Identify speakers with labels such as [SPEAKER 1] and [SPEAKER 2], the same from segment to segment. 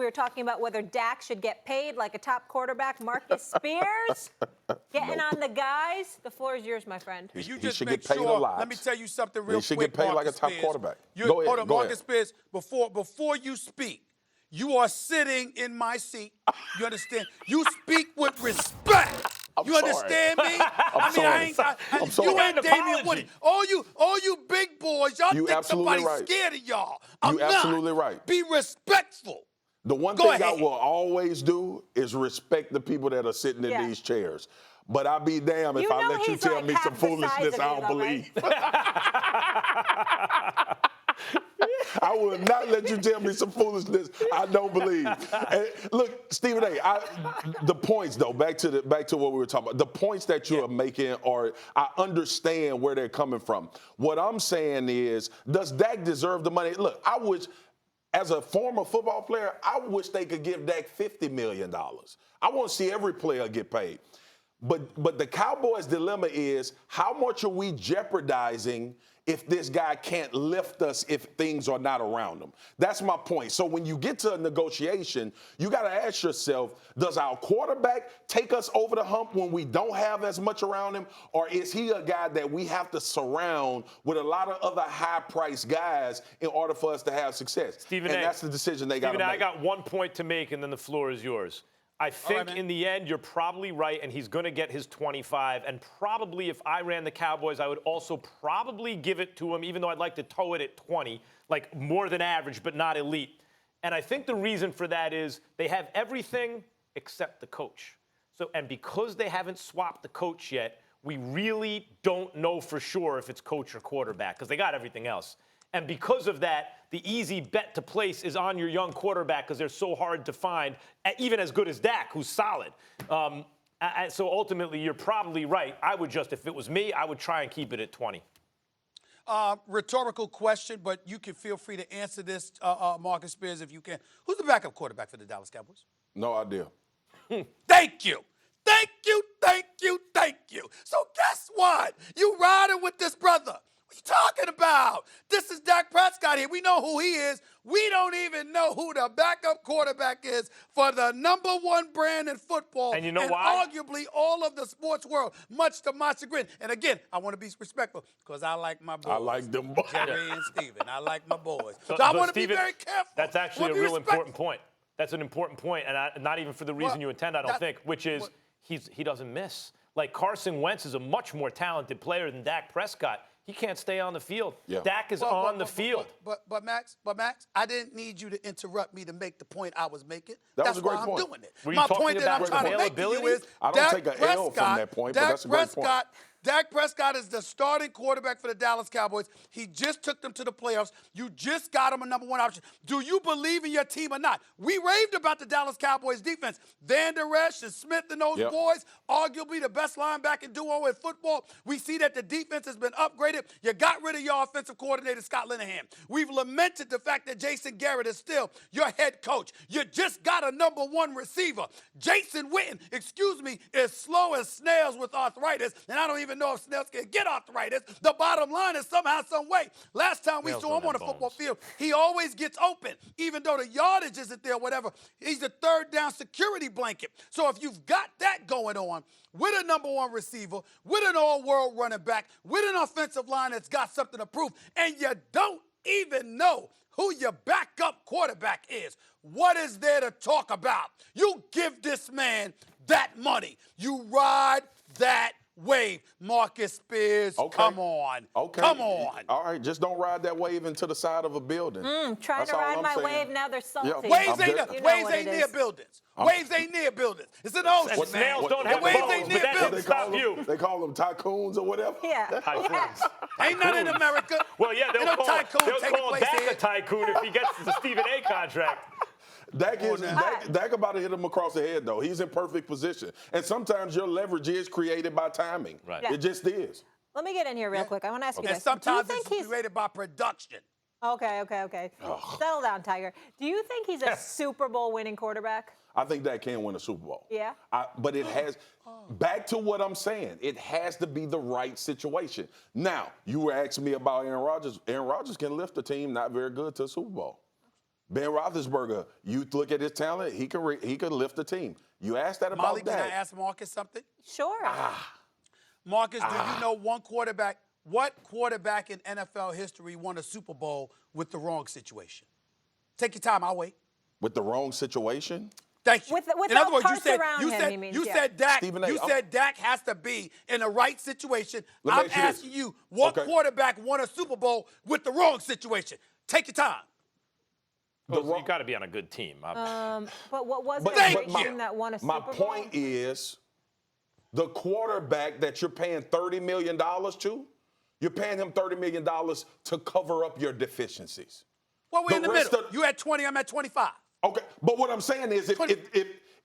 [SPEAKER 1] were talking about whether Dak should get paid like a top quarterback. Marcus Spears getting on the guys. The floor is yours, my friend.
[SPEAKER 2] You
[SPEAKER 3] He
[SPEAKER 2] just
[SPEAKER 3] should
[SPEAKER 2] make
[SPEAKER 3] get paid a
[SPEAKER 2] sure.
[SPEAKER 3] lot.
[SPEAKER 2] Let me tell you something real quick.
[SPEAKER 3] He should get paid like a top
[SPEAKER 2] Spears.
[SPEAKER 3] quarterback.
[SPEAKER 2] Hold on,
[SPEAKER 3] Go
[SPEAKER 2] Marcus
[SPEAKER 3] ahead.
[SPEAKER 2] Spears. Before you speak, you are sitting in my seat. You understand? You speak with respect. You
[SPEAKER 3] sorry.
[SPEAKER 2] understand me?
[SPEAKER 3] I'm sorry.
[SPEAKER 2] You ain't Damian Woody. All you big boys, y'all think somebody's scared of y'all. I'm not.
[SPEAKER 3] Absolutely right.
[SPEAKER 2] Be respectful.
[SPEAKER 3] The one
[SPEAKER 2] Go
[SPEAKER 3] thing I
[SPEAKER 2] ahead.
[SPEAKER 3] will always do is respect the people that are sitting in these chairs. But I'll be damned if I let you tell me some foolishness I don't believe. I will not let you tell me some foolishness I don't believe. And look, Stephen A., the points, though, back to what we were talking about, the points that you are making are, I understand where they're coming from. What I'm saying is, does Dak deserve the money? Look, I wish, as a former football player, I wish they could give Dak $50 million. I want to see every player get paid. But the Cowboys' dilemma is, how much are we jeopardizing if this guy can't lift us if things are not around him? That's my point. So when you get to a negotiation, you got to ask yourself, does our quarterback take us over the hump when we don't have as much around him? Or is he a guy that we have to surround with a lot of other high-priced guys in order for us to have success?
[SPEAKER 4] Stephen
[SPEAKER 3] and
[SPEAKER 4] A.,
[SPEAKER 3] that's the decision they got to make.
[SPEAKER 4] I got one point to make, and then the floor is yours. I think in the end, you're probably right, and he's going to get his 25. And probably if I ran the Cowboys, I would also probably give it to him, even though I'd like to toe it at 20, like more than average, but not elite. And I think the reason for that is they have everything except the coach. And because they haven't swapped the coach yet, we really don't know for sure if it's coach or quarterback, because they got everything else. And because of that, the easy bet to place is on your young quarterback because they're so hard to find, even as good as Dak, who's solid. So ultimately, you're probably right. I would just, if it was me, I would try and keep it at 20.
[SPEAKER 2] Rhetorical question, but you can feel free to answer this, Marcus Spears, if you can. Who's the backup quarterback for the Dallas Cowboys?
[SPEAKER 3] No idea.
[SPEAKER 2] Thank you. Thank you, thank you, thank you. So guess what? You riding with this brother. What are you talking about? This is Dak Prescott here. We know who he is. We don't even know who the backup quarterback is for the #1 brand in football.
[SPEAKER 4] And you know why?
[SPEAKER 2] Arguably all of the sports world, much to my chagrin. And again, I want to be respectful because I like my boys.
[SPEAKER 3] I like them boys.
[SPEAKER 2] Jerry and Steven. I like my boys. So I want to be very careful.
[SPEAKER 4] That's actually a real important point. That's an important point, and not even for the reason you intend, I don't think, which is he doesn't miss. Like Carson Wentz is a much more talented player than Dak Prescott. He can't stay on the field. Yeah. Dak is on the field.
[SPEAKER 2] But Max, I didn't need you to interrupt me to make the point I was making.
[SPEAKER 3] That's a great
[SPEAKER 2] point. That's why I'm doing it.
[SPEAKER 4] Were you
[SPEAKER 2] My
[SPEAKER 4] talking
[SPEAKER 2] point that I'm
[SPEAKER 4] about
[SPEAKER 2] trying to make to you is
[SPEAKER 3] I don't take an L from that point, but that's a great point.
[SPEAKER 2] Dak Prescott is the starting quarterback for the Dallas Cowboys. He just took them to the playoffs. You just got him a #1 option. Do you believe in your team or not? We raved about the Dallas Cowboys defense. Van Der Esch and Smith and those boys, arguably the best linebacking duo in football. We see that the defense has been upgraded. You got rid of your offensive coordinator, Scott Linehan. We've lamented the fact that Jason Garrett is still your head coach. You just got a #1 receiver. Jason Witten, is slow as snails with arthritis, and I don't even know if snails can get arthritis. The bottom line is somehow, some way, last time we saw him on a football field, he always gets open. Even though the yardage isn't there, whatever, he's a third down security blanket. So if you've got that going on with a #1 receiver, with an all-world running back, with an offensive line that's got something to prove, and you don't even know who your backup quarterback is, what is there to talk about? You give this man that money. You ride that wave. Marcus Spears, come on. Come on.
[SPEAKER 3] All right, just don't ride that wave into the side of a building.
[SPEAKER 1] Trying to ride my wave, now they're salty.
[SPEAKER 3] Yeah.
[SPEAKER 2] Waves ain't near buildings. Waves ain't near buildings. It's an ocean, man.
[SPEAKER 4] Snails don't have
[SPEAKER 2] waves
[SPEAKER 4] bones,
[SPEAKER 2] ain't
[SPEAKER 4] but
[SPEAKER 2] near
[SPEAKER 4] that doesn't
[SPEAKER 2] buildings.
[SPEAKER 4] stop you.
[SPEAKER 3] They call them tycoons or whatever?
[SPEAKER 1] Yeah.
[SPEAKER 4] Tycoons.
[SPEAKER 2] Ain't none in America.
[SPEAKER 4] Well, yeah, they'll call
[SPEAKER 2] place
[SPEAKER 4] Dak
[SPEAKER 2] here.
[SPEAKER 4] a tycoon if he gets the Stephen A. contract.
[SPEAKER 3] Dak about to hit him across the head, though. He's in perfect position. And sometimes your leverage is created by timing.
[SPEAKER 4] Right.
[SPEAKER 1] Yeah.
[SPEAKER 3] It just is.
[SPEAKER 1] Let me get in here real quick. I want to ask you
[SPEAKER 2] And
[SPEAKER 1] this.
[SPEAKER 2] sometimes it's created by production.
[SPEAKER 1] Okay. Settle down, Tiger. Do you think he's a Super Bowl winning quarterback?
[SPEAKER 3] I think Dak can win a Super Bowl.
[SPEAKER 1] Yeah.
[SPEAKER 3] But it has, back to what I'm saying, it has to be the right situation. Now, you were asking me about Aaron Rodgers. Aaron Rodgers can lift a team not very good to a Super Bowl. Ben Roethlisberger, you look at his talent, he can lift the team. You asked that about
[SPEAKER 2] Molly,
[SPEAKER 3] Dak.
[SPEAKER 2] can I ask Marcus something?
[SPEAKER 1] Sure.
[SPEAKER 2] Marcus, do you know what quarterback in NFL history won a Super Bowl with the wrong situation? Take your time, I'll wait.
[SPEAKER 3] With the wrong situation?
[SPEAKER 2] Thank you.
[SPEAKER 1] Without
[SPEAKER 2] in other words,
[SPEAKER 1] parts around him, he means,
[SPEAKER 2] you
[SPEAKER 1] yeah.
[SPEAKER 2] said Dak.
[SPEAKER 3] Stephen A,
[SPEAKER 2] You said Dak has to be in the right situation.
[SPEAKER 3] Let me
[SPEAKER 2] I'm
[SPEAKER 3] ask you this.
[SPEAKER 2] asking you, what quarterback won a Super Bowl with the wrong situation? Take your time.
[SPEAKER 4] You got to be on a good team.
[SPEAKER 1] But what was
[SPEAKER 2] Thank
[SPEAKER 1] it
[SPEAKER 2] you.
[SPEAKER 1] team that won a Super
[SPEAKER 3] My
[SPEAKER 1] Bowl?
[SPEAKER 3] point is, the quarterback that you're paying $30 million to, you're paying him $30 million to cover up your deficiencies.
[SPEAKER 2] Well, we're in the middle.
[SPEAKER 3] of-
[SPEAKER 2] You at 20, I'm at 25.
[SPEAKER 3] Okay, but what I'm saying is,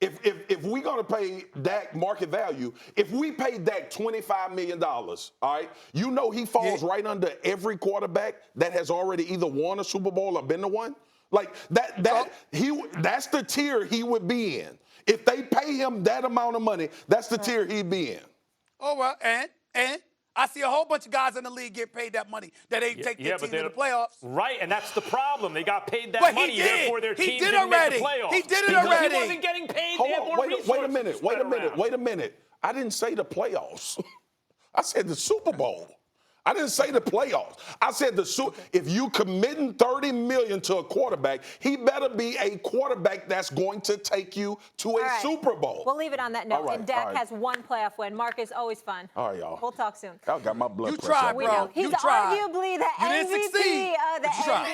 [SPEAKER 3] if we're gonna pay Dak market value, if we pay Dak $25 million, all right, you know he falls right under every quarterback that has already either won a Super Bowl or been to one. Like that's the tier he would be in. If they pay him that amount of money, that's the tier he'd be in.
[SPEAKER 2] Oh well, and I see a whole bunch of guys in the league get paid that money that ain't take their team to the playoffs.
[SPEAKER 4] Right, and that's the problem. They got paid that
[SPEAKER 2] But
[SPEAKER 4] money,
[SPEAKER 2] he did.
[SPEAKER 4] therefore their
[SPEAKER 2] He
[SPEAKER 4] team
[SPEAKER 2] did
[SPEAKER 4] didn't make
[SPEAKER 2] already.
[SPEAKER 4] the playoffs.
[SPEAKER 2] He did it
[SPEAKER 4] Because
[SPEAKER 2] already.
[SPEAKER 4] He wasn't getting paid.
[SPEAKER 3] Hold
[SPEAKER 4] They had
[SPEAKER 3] on,
[SPEAKER 4] more
[SPEAKER 3] wait a
[SPEAKER 4] resources
[SPEAKER 3] minute,
[SPEAKER 4] to spread around.
[SPEAKER 3] wait a minute. I didn't say the playoffs. I said the Super Bowl. I didn't say the playoffs. I said if you committing $30 million to a quarterback, he better be a quarterback that's going to take you to a Super Bowl.
[SPEAKER 1] We'll leave it on that note.
[SPEAKER 3] All right,
[SPEAKER 1] And Dak
[SPEAKER 3] all right.
[SPEAKER 1] has one playoff win. Marcus, always fun.
[SPEAKER 3] All right, y'all.
[SPEAKER 1] We'll talk soon.
[SPEAKER 3] Y'all got my blood
[SPEAKER 2] You
[SPEAKER 3] pressure.
[SPEAKER 2] tried,
[SPEAKER 3] up.
[SPEAKER 1] We
[SPEAKER 2] bro.
[SPEAKER 1] know. He's
[SPEAKER 2] You tried.
[SPEAKER 1] arguably the
[SPEAKER 2] You didn't
[SPEAKER 1] MVP
[SPEAKER 2] succeed,
[SPEAKER 1] of the
[SPEAKER 2] but you tried.
[SPEAKER 1] NBA.